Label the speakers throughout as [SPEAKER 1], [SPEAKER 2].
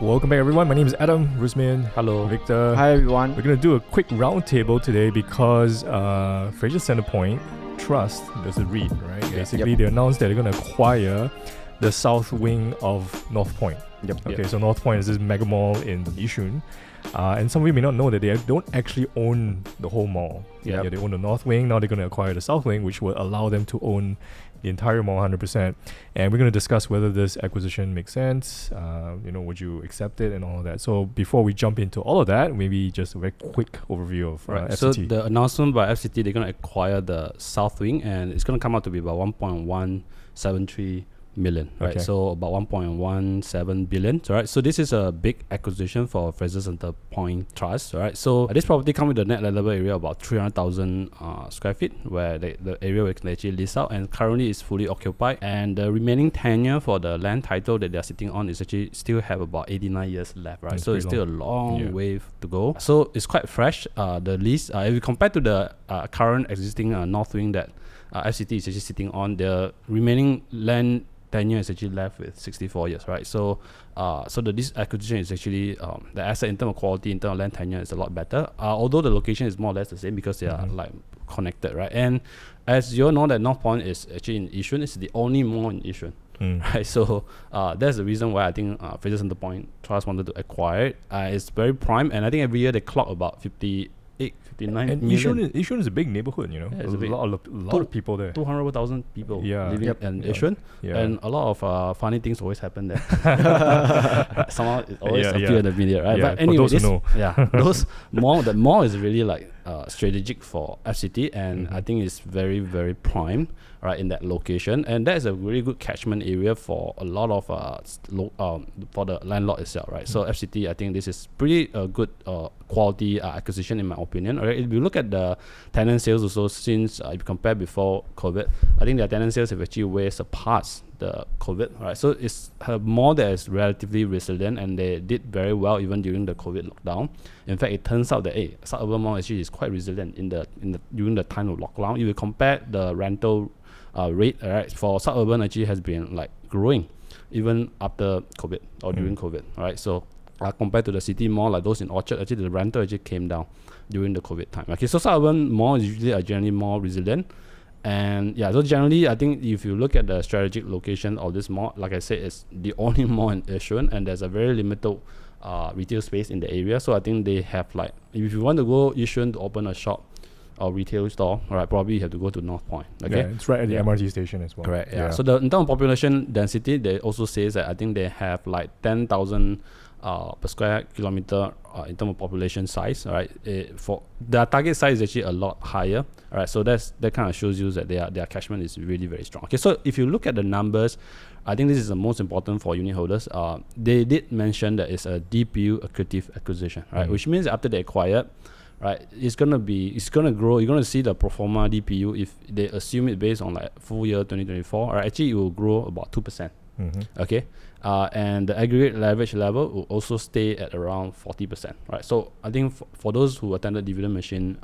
[SPEAKER 1] Welcome back, everyone. My name is Adam, Rusmin.
[SPEAKER 2] Hello.
[SPEAKER 1] Victor.
[SPEAKER 3] Hi, everyone.
[SPEAKER 1] We're going to do a quick roundtable today because Frasers Centrepoint Trust, there's a REIT, right?
[SPEAKER 3] Yeah.
[SPEAKER 1] Basically, they announced that they're going to acquire the South Wing of Northpoint. Okay, so Northpoint is this mega mall in Yishun. And some of you may not know that they don't actually own the whole mall. They own the North Wing. Now they're going to acquire the South Wing, which will allow them to own the entire mall 100%. And we're going to discuss whether this acquisition makes sense. Would you accept it and all of that. So before we jump into all of that, maybe just a very quick overview of FCT.
[SPEAKER 2] So the announcement by FCT, they're going to acquire the South Wing, and it's going to come out to be about 1.173 million, right?
[SPEAKER 1] Okay.
[SPEAKER 2] So about 1.17 billion, right? So this is a big acquisition for Frasers Centrepoint Trust, right? So this property comes with a net lettable area of about 300,000 square feet, where the area we can actually lease out, and currently is fully occupied. And the remaining tenure for the land title that they're sitting on is actually still have about 89 years left, right?
[SPEAKER 1] That's
[SPEAKER 2] so it's still a long way to go. So it's quite fresh. The lease, if you compare to the current existing North Wing that FCT is actually sitting on, the remaining land tenure is actually left with 64 years, right? So this acquisition is actually the asset in terms of quality, in terms of land tenure, is a lot better. Although the location is more or less the same because they are like connected, right? And as you all know, that Northpoint is actually in Yishun. It's the only mall in Yishun, right? So that's the reason why I think Frasers Centrepoint Trust wanted to acquire it. It's very prime, and I think every year they clock about 59
[SPEAKER 1] and
[SPEAKER 2] million.
[SPEAKER 1] Yishun is a big neighborhood,
[SPEAKER 2] It's
[SPEAKER 1] a lot of people there.
[SPEAKER 2] 200,000 people living in Yishun, and a lot of funny things always happen there. Somehow it always appear in the video, right? But anyway, the mall is really like strategic for FCT, and I think it's very, very prime, right, in that location, and that is a really good catchment area for a lot of for the landlord itself, right? So FCT, I think this is pretty good quality acquisition in my opinion. Alright, if you look at the tenant sales also, since if you compare before COVID, I think their tenant sales have actually way surpassed the COVID, right? So it's a mall that is relatively resilient, and they did very well even during the COVID lockdown. In fact, it turns out that suburban mall actually is quite resilient during the time of lockdown. If you compare the rental rate, right, for suburban actually has been like growing even after COVID or during COVID, right? So compared to the city mall, like those in Orchard, actually the rental actually came down during the COVID time. Okay, so suburban mall is usually generally more resilient. And so generally, I think if you look at the strategic location of this mall, like I said, it's the only mall in Yishun, and there's a very limited retail space in the area. So I think they have, like, if you want to go Yishun to open a shop or retail store, right, probably you have to go to Northpoint. Okay,
[SPEAKER 1] it's right at the MRT station as well.
[SPEAKER 2] Correct. Yeah. So in terms of population density, they also says that I think they have like 10,000 per square kilometer in terms of population size, right? For their target size is actually a lot higher, right? So that kind of shows you that their catchment is really, very strong. Okay, so if you look at the numbers, I think this is the most important for unit holders. They did mention that it's a DPU accretive acquisition, right? Which means after they acquired, right, it's gonna grow. You're gonna see the pro forma DPU if they assume it based on like full year 2024. Right, actually it will grow about 2%. Okay, and the aggregate leverage level will also stay at around 40%, right? So I think for those who attended dividend machine,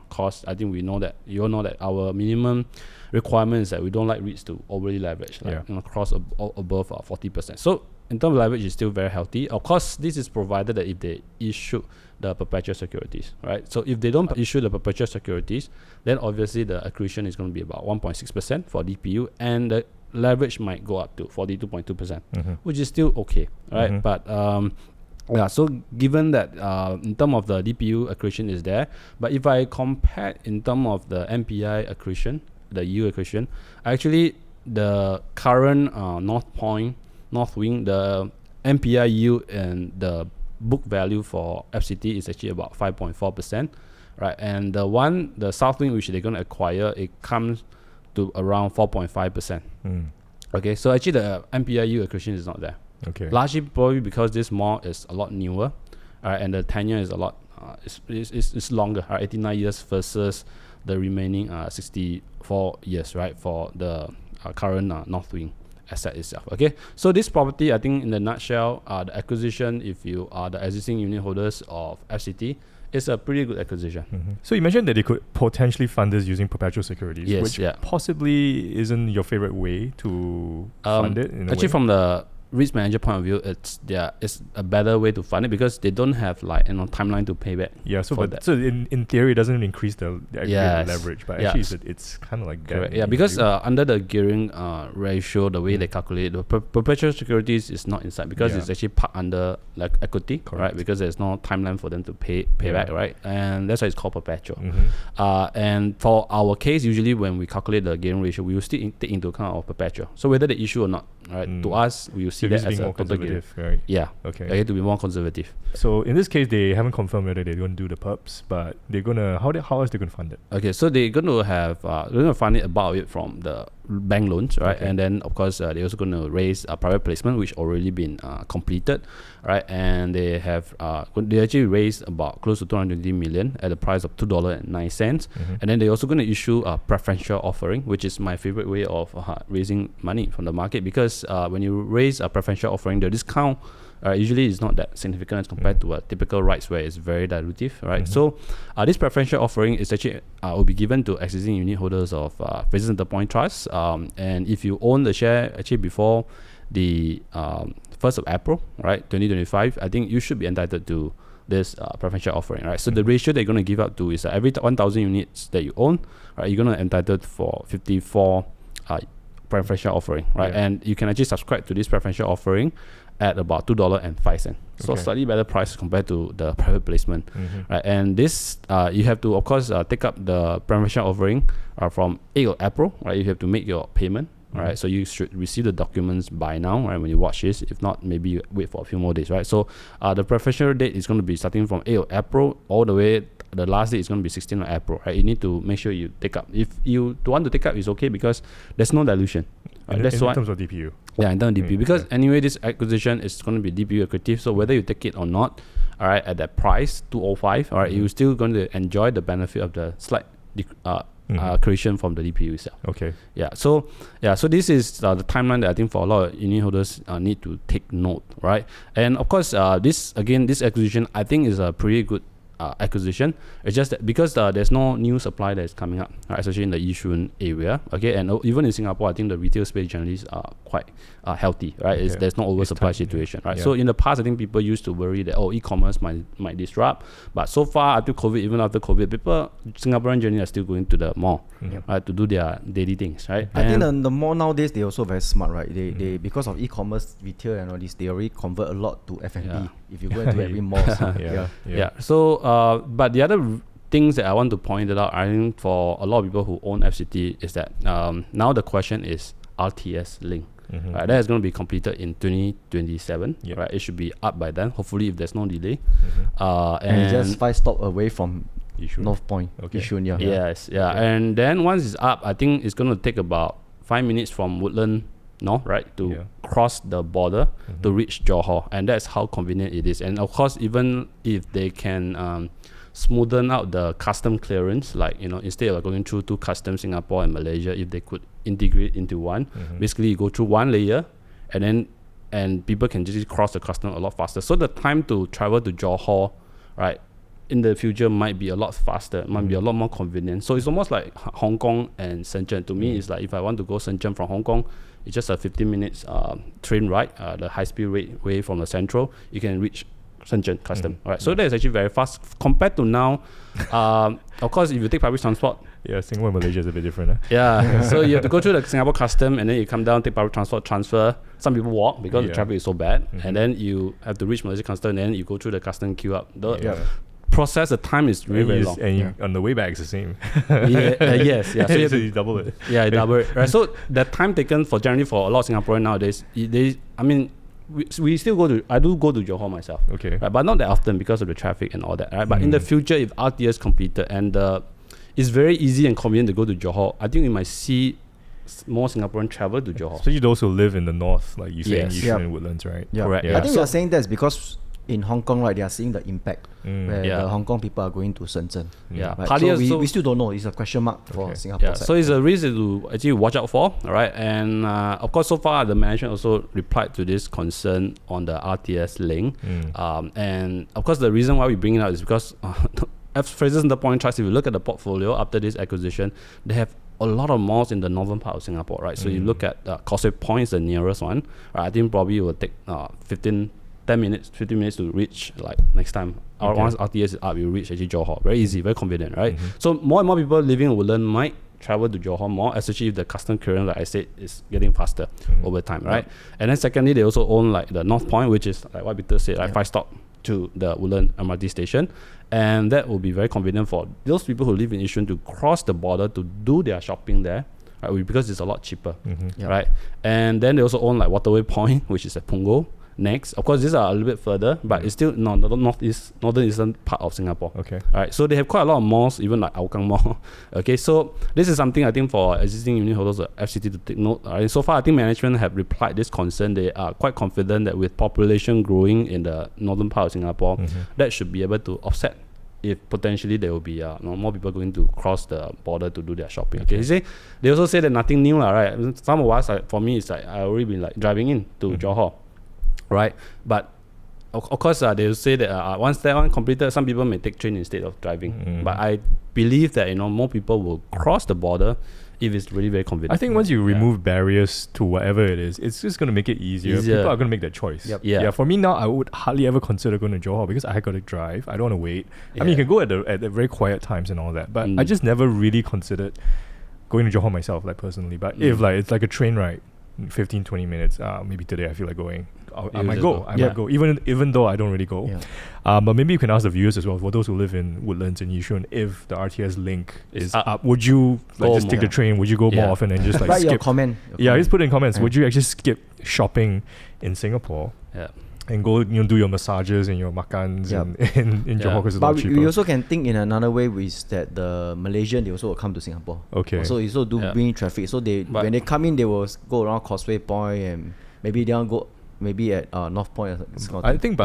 [SPEAKER 2] course, I think you all know that our minimum requirement is that we don't like REITs to overly leverage, cross above 40%. So in terms of leverage, it's still very healthy. Of course, this is provided that if they issue the perpetual securities, right? So if they don't issue the perpetual securities, then obviously the accretion is going to be about 1.6% for DPU, and the leverage might go up to 42.2%, which is still okay, right? But so given that in terms of the DPU accretion is there, but if I compare in terms of the MPI accretion, the yield accretion, actually the current North Wing, the MPI yield and the book value for FCT is actually about 5.4%, right? And the South Wing, which they're going to acquire, it comes to around 4.5%. Okay, so actually the MPI yield accretion is not there.
[SPEAKER 1] Okay,
[SPEAKER 2] largely probably because this mall is a lot newer, and the tenure is a lot it's longer, 89 years versus the remaining 64 years, right, for the current North Wing asset itself. Okay, so this property, I think in the nutshell, the acquisition, if you are the existing unit holders of FCT, it's a pretty good acquisition.
[SPEAKER 1] So you mentioned that they could potentially fund this using perpetual securities,
[SPEAKER 2] yes,
[SPEAKER 1] which possibly isn't your favorite way to fund it. In
[SPEAKER 2] actually, from the risk manager point of view, it's a better way to fund it because they don't have like timeline to pay back.
[SPEAKER 1] Yeah, so in theory it doesn't increase the leverage, but actually it's kind of like
[SPEAKER 2] correct. Yeah, because under the gearing ratio, the way they calculate the perpetual securities is not inside because it's actually parked under like equity, correct. Right? Because there's no timeline for them to pay back, right? And that's why it's called perpetual. And for our case, usually when we calculate the gearing ratio, we will still take into account of perpetual. So whether the issue or not, right? To us, we will see that as a total gearing.
[SPEAKER 1] Right?
[SPEAKER 2] Yeah.
[SPEAKER 1] Okay.
[SPEAKER 2] They have to be more conservative.
[SPEAKER 1] So in this case, they haven't confirmed whether they're going to do the perps, but they're gonna how else they going to fund it?
[SPEAKER 2] Okay, so they're going to have they're going to fund it about it from the bank loans, right? Okay. And then of course they're also going to raise a private placement, which already been completed, right? And they have they actually raised about close to 220 million at the price of $2.09, and then they're also going to issue a preferential offering, which is my favorite way of raising money from the market because when you raise a preferential offering, the discount usually is not that significant as compared to a typical rights where it's very dilutive, right? So this preferential offering is actually will be given to existing unit holders of Frasers Centrepoint Trust, and if you own the share actually before the 1st of April, right, 2025, I think you should be entitled to this preferential offering, right? So the ratio they're going to give out to is every 1,000 units that you own, right, you're going to entitled for 54 preferential offering, right? And you can actually subscribe to this preferential offering at about $2.05. So slightly better price compared to the private placement, right? And this you have to of course take up the preferential offering from 8th of April, right? You have to make your payment, right? So you should receive the documents by now, right? When you watch this, if not, maybe you wait for a few more days, right? So the preferential date is going to be starting from 8th of April all the way. The last date is going to be 16th of April, right? You need to make sure you take up. If you don't want to take up, it's okay because there's no dilution.
[SPEAKER 1] That's in terms of DPU.
[SPEAKER 2] Yeah, in terms of DPU. Because anyway, this acquisition is going to be DPU accretive. So whether you take it or not, all right, at that price, 205, all right, you're still going to enjoy the benefit of the slight accretion from the DPU itself.
[SPEAKER 1] Okay.
[SPEAKER 2] So this is the timeline that I think for a lot of unit holders need to take note, right? And of course, this acquisition I think is a pretty good acquisition. It's just that because there's no new supply that is coming up, right, especially in the Yishun area, okay, and even in Singapore, I think the retail space generally is quite healthy, right? Okay. There's no oversupply situation, right? So in the past, I think people used to worry that e-commerce might disrupt, but so far after COVID, even after COVID, Singaporean generally are still going to the mall, right, to do their daily things, right?
[SPEAKER 3] I think the mall nowadays they also very smart, right? They because of e-commerce, retail and all this, they already convert a lot to F&B. If you go into every mall,
[SPEAKER 2] So, but the other things that I want to point out, I think for a lot of people who own FCT is that now the question is RTS Link. Right, that is going to be completed in 2027. Right, it should be up by then. Hopefully, if there's no delay.
[SPEAKER 3] And it's just 5 stops away from
[SPEAKER 1] Yishun.
[SPEAKER 3] Northpoint. Yishun,
[SPEAKER 2] And then once it's up, I think it's going to take about 5 minutes from Woodland North, right, to cross the border to reach Johor, and that's how convenient it is. And of course, even if they can smoothen out the custom clearance, like instead of going through 2 customs, Singapore and Malaysia, if they could integrate into one, basically you go through one layer, and people can just cross the custom a lot faster. So the time to travel to Johor, right, in the future might be a lot faster, might be a lot more convenient. So it's almost like Hong Kong and Shenzhen. To me, it's like if I want to go Shenzhen from Hong Kong, it's just a 15 minutes train ride, the high-speed way from the central. You can reach Shenzhen custom. Right, so that is actually very fast compared to now. Of course, if you take public transport,
[SPEAKER 1] Singapore and Malaysia is a bit different.
[SPEAKER 2] So you have to go through the Singapore custom, and then you come down, take public transport, transfer. Some people walk because the traffic is so bad, and then you have to reach Malaysia custom, and then you go through the custom queue up. Process, the time is really long.
[SPEAKER 1] And on the way back, it's the same.
[SPEAKER 2] Yes. So
[SPEAKER 1] you double it.
[SPEAKER 2] Yeah, you double it. Right. So the time taken for generally for a lot of Singaporeans nowadays, we still go to. I do go to Johor myself.
[SPEAKER 1] Okay.
[SPEAKER 2] Right, but not that often because of the traffic and all that. Right. But in the future, if RTS completed and it's very easy and convenient to go to Johor, I think we might see more Singaporean travel to Johor.
[SPEAKER 1] Especially those who live in the north, like you say in Yishun and Woodlands, right?
[SPEAKER 2] Correct.
[SPEAKER 3] I think you're saying that's because in Hong Kong, right, they are seeing the impact where the Hong Kong people are going to Shenzhen. Right? So we still don't know. It's a question mark for Singapore side.
[SPEAKER 2] So it's a risk to actually watch out for, all right? And of course, so far, the management also replied to this concern on the RTS Link. And of course, the reason why we bring it out is because Frasers Centrepoint Trust, if you look at the portfolio after this acquisition, they have a lot of malls in the northern part of Singapore, right? So you look at Causeway Point is the nearest one. Right? I think probably it will take 15 minutes to reach like next time. Once RTS is up, you reach actually Johor. Very easy, very convenient, right? So more and more people living in Woodland might travel to Johor more, especially if the custom clearance, like I said, is getting faster over time, right? And then secondly, they also own like the Northpoint, which is like what Peter said, like 5 stop to the Woodland MRT station. And that will be very convenient for those people who live in Yishun to cross the border to do their shopping there, right? Because it's a lot cheaper, right? And then they also own like Waterway Point, which is at Punggol. Next, of course, these are a little bit further, but it's still northern eastern part of Singapore.
[SPEAKER 1] Okay.
[SPEAKER 2] Right. So they have quite a lot of malls, even like Hougang Mall. Okay. So this is something I think for existing unit holders of FCT to take note. So far, I think management have replied this concern. They are quite confident that with population growing in the northern part of Singapore, that should be able to offset if potentially there will be more people going to cross the border to do their shopping. Okay. They also say that nothing new, right? Some of us, for me, it's like I already been like driving in to Johor. Right, but of course they will say that once that one completed, some people may take train instead of driving. But I believe that more people will cross the border if it's really very convenient.
[SPEAKER 1] I think once you remove barriers to whatever it is, it's just going to make it easier. People are going to make that choice. Yeah. For me now, I would hardly ever consider going to Johor because I got to drive. I don't want to wait. I mean, you can go at the very quiet times and all that, but I just never really considered going to Johor myself, like personally. But if like it's like a train ride, 15-20 minutes, maybe today I feel like going. I might go. I might go, even though I don't really go. But maybe you can ask the viewers as well, for those who live in Woodlands and Yishun, if the RTS link is up, would you just take the train? Would you go more often and just like
[SPEAKER 3] write
[SPEAKER 1] skip?
[SPEAKER 3] Your comment.
[SPEAKER 1] Just put it in comments. Would you actually skip shopping in Singapore? And go do your massages and your makans in Johor because it's a lot cheaper.
[SPEAKER 3] But we also can think in another way, is that the Malaysian, they also will come to Singapore.
[SPEAKER 1] Okay.
[SPEAKER 3] So also do bring traffic. So when they come in, they will go around Causeway Point and maybe they'll go maybe at Northpoint.
[SPEAKER 1] I think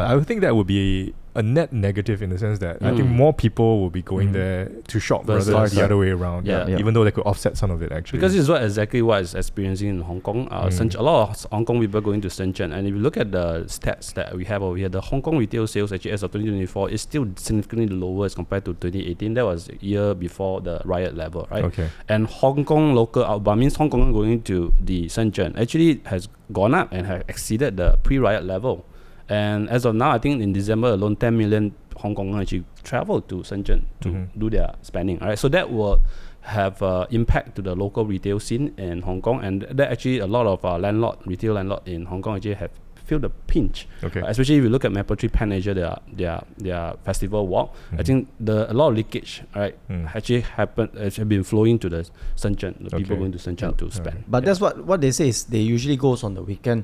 [SPEAKER 1] that would be a net negative in the sense that I think more people will be going there to shop rather than the other way around. Even though they could offset some of it actually.
[SPEAKER 2] Because it's exactly what is experiencing in Hong Kong. A lot of Hong Kong people going to Shenzhen, and if you look at the stats that we have over here, the Hong Kong retail sales actually as of 2024 is still significantly lower as compared to 2018. That was a year before the riot level, right?
[SPEAKER 1] Okay.
[SPEAKER 2] And Hong Kong local outbound means Hong Kong going to the Shenzhen actually has gone up and have exceeded the pre-riot level. And as of now, I think in December alone, 10 million Hong Kongers actually traveled to Shenzhen to do their spending. All right, so that will have impact to the local retail scene in Hong Kong, and that actually a lot of retail landlord in Hong Kong actually have feel the pinch. Especially if you look at Mapletree Pan Asia, their festival walk, I think a lot of leakage, right, actually have been flowing to the Shenzhen, the people going to Shenzhen to spend.
[SPEAKER 3] But that's what they say is they usually goes on the weekend.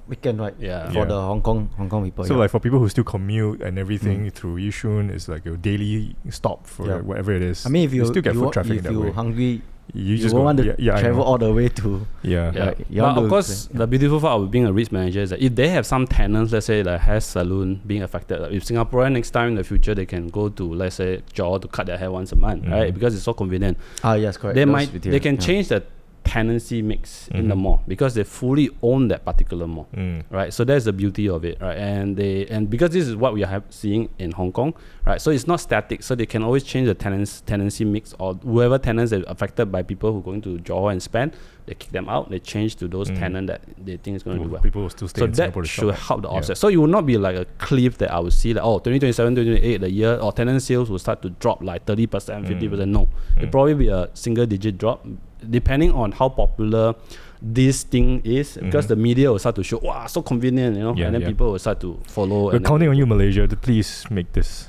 [SPEAKER 3] Weekend, right? For the Hong Kong people.
[SPEAKER 1] So like for people who still commute and everything through Yishun, it's like a daily stop for whatever it is.
[SPEAKER 3] I mean, if you
[SPEAKER 1] still get foot traffic
[SPEAKER 3] if
[SPEAKER 1] that
[SPEAKER 3] you're
[SPEAKER 1] way.
[SPEAKER 3] hungry, you
[SPEAKER 1] just
[SPEAKER 3] won't want to travel all the way to.
[SPEAKER 2] But of course, the beautiful part of being a REITs manager is that if they have some tenants, let's say like hair salon being affected, if Singaporean next time in the future they can go to, let's say, Johor to cut their hair once a month, right? Because it's so convenient.
[SPEAKER 3] Yes, correct.
[SPEAKER 2] They can change the tenancy mix in the mall because they fully own that particular mall, right? So that's the beauty of it, right? And because this is what we are seeing in Hong Kong, right? So it's not static, so they can always change the tenancy mix, or whoever tenants are affected by people who are going to Johor and spend, they kick them out, they change to those tenants that they think is going to do well.
[SPEAKER 1] People will still stay in Singapore to shop.
[SPEAKER 2] So that should help the offset. So it will not be like a cliff that I would see like 2027, 2028, the year or tenant sales will start to drop like 30%, 50%. No, it'll probably be a single digit drop, depending on how popular this thing is, because the media will start to show, wow, so convenient, and then people will start to follow.
[SPEAKER 1] We're counting on you, Malaysia, to please make this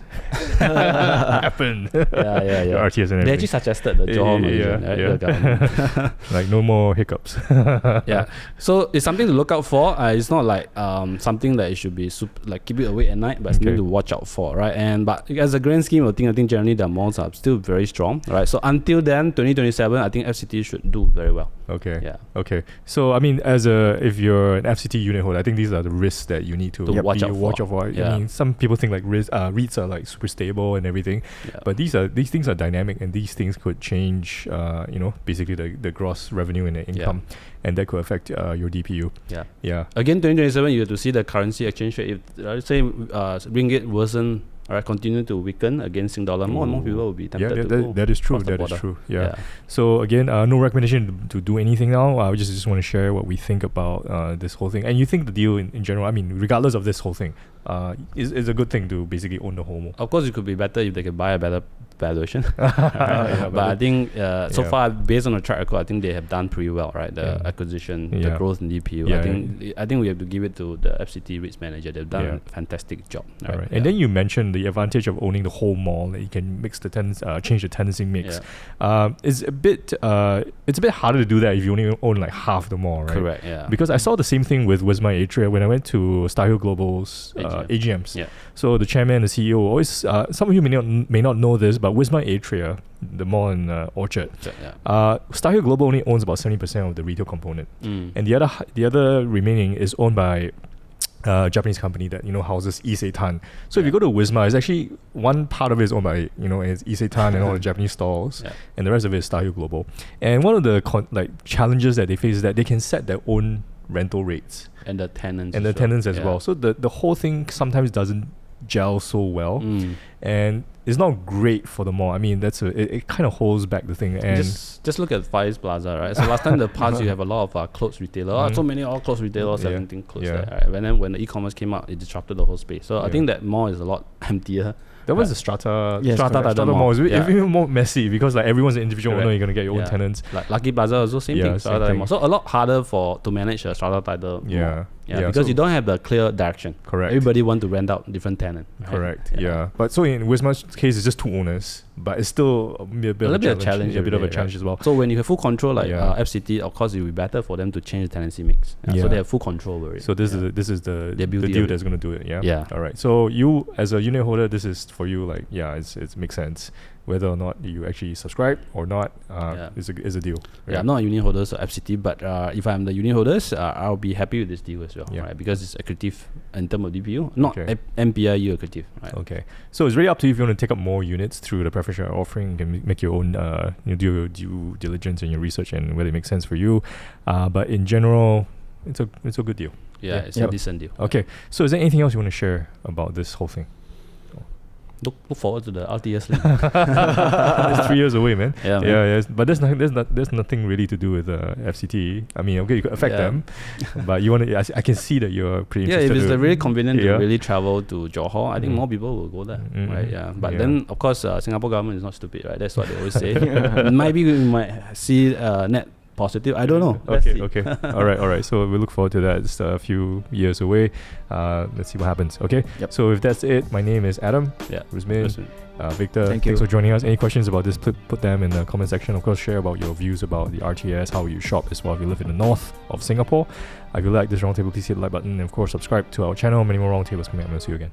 [SPEAKER 1] happen. RTS and everything.
[SPEAKER 2] They actually suggested the Johor Malaysia,
[SPEAKER 1] like no more hiccups.
[SPEAKER 2] So it's something to look out for. It's not like something that it should be like keep it awake at night, but something to watch out for, right? But as a grand scheme of things, I think generally the malls are still very strong, right? So until then, 2027, I think FCT should do very well.
[SPEAKER 1] Okay. So I mean, if you're an FCT unit holder, I think these are the risks that you need to watch out for. I mean, some people think like REITs are like super stable and everything, but these things are dynamic, and these things could change. Basically the gross revenue and the income, and that could affect your DPU. Again,
[SPEAKER 2] 2027, you have to see the currency exchange rate. If let's say ringgit wasn't right, continue to weaken against Sing dollar, more and more people will be tempted to go.
[SPEAKER 1] That is true. That is true. Yeah. So again, no recommendation to do anything now. I just want to share what we think about this whole thing. And you think the deal in general, I mean, regardless of this whole thing, is a good thing to basically own the whole mall.
[SPEAKER 2] Of course, it could be better if they could buy a better valuation. But I think so far, based on the track record, I think they have done pretty well, right? The acquisition, the growth in DPU. I think we have to give it to the FCT REITs manager. They've done a fantastic job. Right?
[SPEAKER 1] And then you mentioned the advantage of owning the whole mall, that you can mix the tenants, change the tenancy mix. It's a bit harder to do that if you only own like half the mall, right?
[SPEAKER 2] Correct. Yeah.
[SPEAKER 1] Because I saw the same thing with Wisma Atria when I went to Star Hill Global's AGMs. Yeah. So the chairman and the CEO always, some of you may not know this, but Wisma Atria, the mall in Orchard, Star Hill Global only owns about 70% of the retail component, and the other remaining is owned by Japanese company that houses Isetan. So if you go to Wisma, it's actually one part of it is owned by it's Isetan and all the Japanese stalls, and the rest of it is Star Hill Global. And one of the challenges that they face is that they can set their own rental rates
[SPEAKER 2] and the tenants
[SPEAKER 1] as well. So the whole thing sometimes doesn't gel so well, and it's not great for the mall. I mean, it kind of holds back the thing. And
[SPEAKER 2] just look at Far East Plaza, right? So last time in the past you have a lot of clothes retailers. So many clothes retailers selling things close there. Right? And then when the e-commerce came out, it disrupted the whole space. So I think that mall is a lot emptier.
[SPEAKER 1] That was the Strata mall. It's even more messy because everyone's an individual owner. You're gonna get your own tenants.
[SPEAKER 2] Like Lucky Plaza also same thing. So a lot harder to manage a Strata title. Because you don't have the clear direction.
[SPEAKER 1] Correct.
[SPEAKER 2] Everybody want to rent out different tenant. Right?
[SPEAKER 1] Correct. Yeah. But so in Wisma's case, it's just two owners, but it's still a bit of a challenge. A bit of a challenge as well.
[SPEAKER 2] So when you have full control, FCT, of course, it will be better for them to change the tenancy mix. So they have full control over it.
[SPEAKER 1] So this is the deal that's going to do it. Yeah. All right. So you as a unit holder, this is for you. It makes sense. Whether or not you actually subscribe or not is a deal. Right?
[SPEAKER 2] I'm not a unit holder, so FCT, but if I'm the unit holders, I'll be happy with this deal as well, right? Because it's accretive in terms of DPU, not MPIU accretive. Right?
[SPEAKER 1] Okay, so it's really up to you if you want to take up more units through the preferential offering. You can make your own, do your due diligence and your research and whether it makes sense for you. But in general, it's a good deal.
[SPEAKER 2] It's a decent deal.
[SPEAKER 1] Okay, so is there anything else you want to share about this whole thing?
[SPEAKER 2] Look forward to the RTS Link.
[SPEAKER 1] It's 3 years away, man. But there's nothing really to do with FCT. I mean, okay, you could affect them, but you want to. I can see that you're pretty interested.
[SPEAKER 2] If it's really convenient to really travel to Johor, I think more people will go there, right? But then, of course, Singapore government is not stupid, right? That's what they always say. Maybe we might see net positive. I don't know.
[SPEAKER 1] Okay. All right. So we look forward to that. It's a few years away. Let's see what happens. Okay. Yep. So if that's it, my name is Adam. Rusmin. Victor. Thanks for joining us. Any questions about this? Put them in the comment section. Of course, share about your views about the RTS, how you shop as well if you live in the north of Singapore. If you like this Roundtable, please hit the like button and of course subscribe to our channel. Many more Roundtables coming up. We'll see you again.